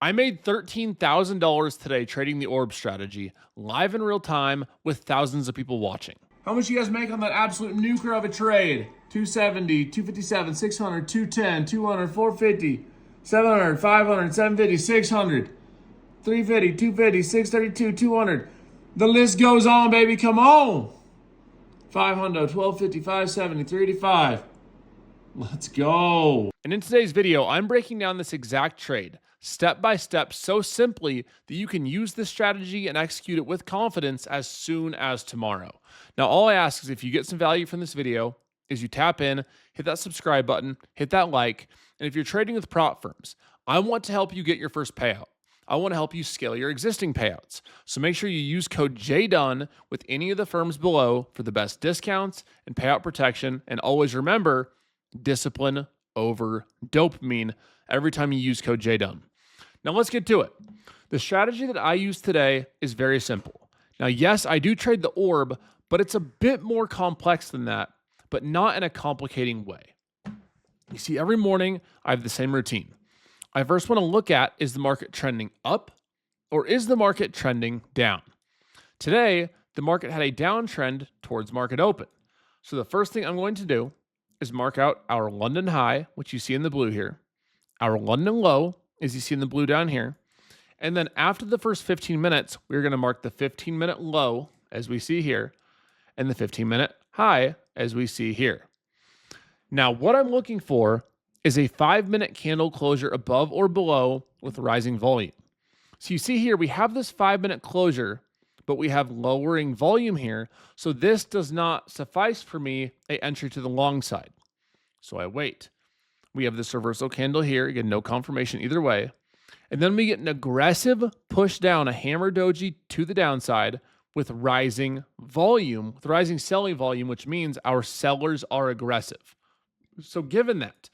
I made $13,000 today trading the orb strategy, live in real time with thousands of people watching. How much you guys make on that absolute nuker of a trade? 270, 257, 600, 210, 200, 450, 700, 500, 750, 600, 350, 250, 632, 200. The list goes on, baby. Come on. 500, 1250, 570, 385. Let's go. And in today's video, I'm breaking down this exact trade, step by step, so simply that you can use this strategy and execute it with confidence as soon as tomorrow. Now, all I ask is if you get some value from this video, is you tap in, hit that subscribe button, hit that like, and if you're trading with prop firms, I want to help you get your first payout. I want to help you scale your existing payouts. So make sure you use code JDONE with any of the firms below for the best discounts and payout protection. And always remember, discipline over dopamine every time you use code JDONE. Now let's get to it. The strategy that I use today is very simple. Now, yes, I do trade the orb, but it's a bit more complex than that, but not in a complicating way. You see, every morning I have the same routine. I first want to look at, is the market trending up or is the market trending down? Today, the market had a downtrend towards market open. So the first thing I'm going to do is mark out our London high, which you see in the blue here, our London low, as you see in the blue down here, and then after the first 15 minutes, we're going to mark the 15-minute low, as we see here, and the 15-minute high, as we see here. Now, what I'm looking for is a 5-minute candle closure above or below with rising volume. So you see here, we have this 5-minute closure, but we have lowering volume here. So this does not suffice for me an entry to the long side. So I wait. We have this reversal candle here. Again, no confirmation either way. And then we get an aggressive push down, a hammer doji to the downside with rising volume, with rising selling volume, which means our sellers are aggressive. So given that,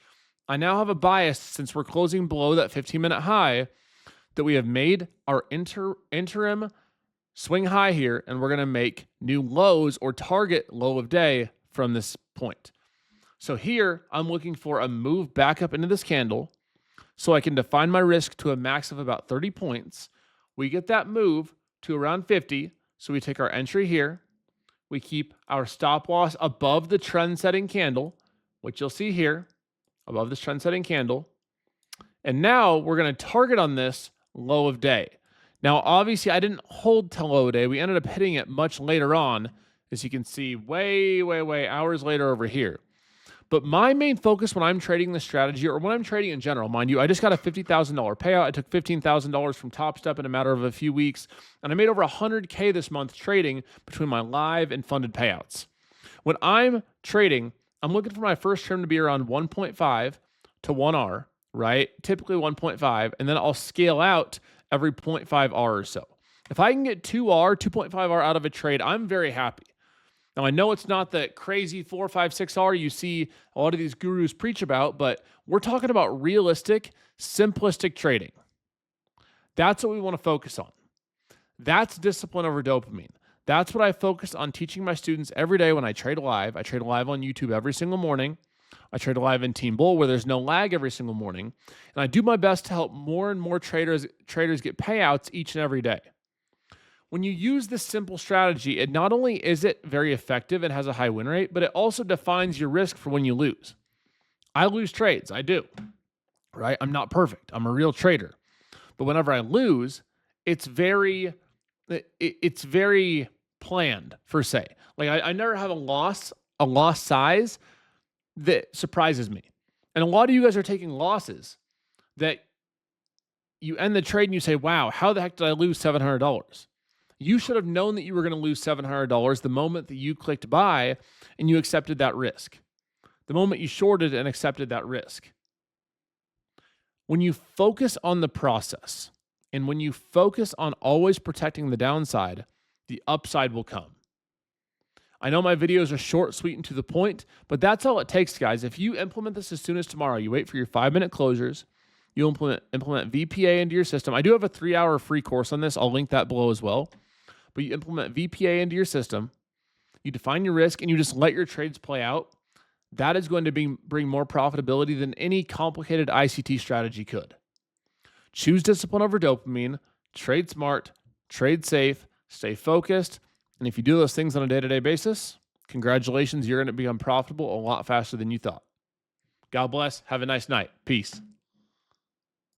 I now have a bias, since we're closing below that 15-minute high, that we have made our interim swing high here, and we're going to make new lows or target low of day from this point. So here, I'm looking for a move back up into this candle so I can define my risk to a max of about 30 points. We get that move to around 50, so we take our entry here. We keep our stop loss above the trend-setting candle, which you'll see here, above this trend-setting candle. And now we're going to target on this low of day. Now, obviously, I didn't hold till low of day. We ended up hitting it much later on, as you can see, way hours later over here. But my main focus when I'm trading this strategy, or when I'm trading in general, mind you, I just got a $50,000 payout. I took $15,000 from Top Step in a matter of a few weeks, and I made over $100K this month trading between my live and funded payouts. When I'm trading, I'm looking for my first trim to be around 1.5 to 1R, right? Typically 1.5, and then I'll scale out every 0.5R or so. If I can get 2R, 2.5R out of a trade, I'm very happy. Now, I know it's not the crazy 4, 5, 6R you see a lot of these gurus preach about, but we're talking about realistic, simplistic trading. That's what we want to focus on. That's discipline over dopamine. That's what I focus on teaching my students every day when I trade live. I trade live on YouTube every single morning. I trade live in Team Bull where there's no lag every single morning. And I do my best to help more and more traders get payouts each and every day. When you use this simple strategy, it not only is it very effective and has a high win rate, but it also defines your risk for when you lose. I lose trades. I do, right? I'm not perfect. I'm a real trader. But whenever I lose, it's very planned, per se. Like I never have a loss size that surprises me. And a lot of you guys are taking losses that you end the trade and you say, wow, how the heck did I lose $700? You should have known that you were going to lose $700 the moment that you clicked buy and you accepted that risk. The moment you shorted and accepted that risk. When you focus on the process and when you focus on always protecting the downside, the upside will come. I know my videos are short, sweet, and to the point, but that's all it takes, guys. If you implement this as soon as tomorrow, you wait for your 5-minute closures, you implement VPA into your system. I do have a 3-hour free course on this. I'll link that below as well. But you implement VPA into your system, you define your risk, and you just let your trades play out. That is going to bring more profitability than any complicated ICT strategy could. Choose discipline over dopamine, trade smart, trade safe, stay focused. And if you do those things on a day-to-day basis, congratulations, you're going to become profitable a lot faster than you thought. God bless. Have a nice night. Peace.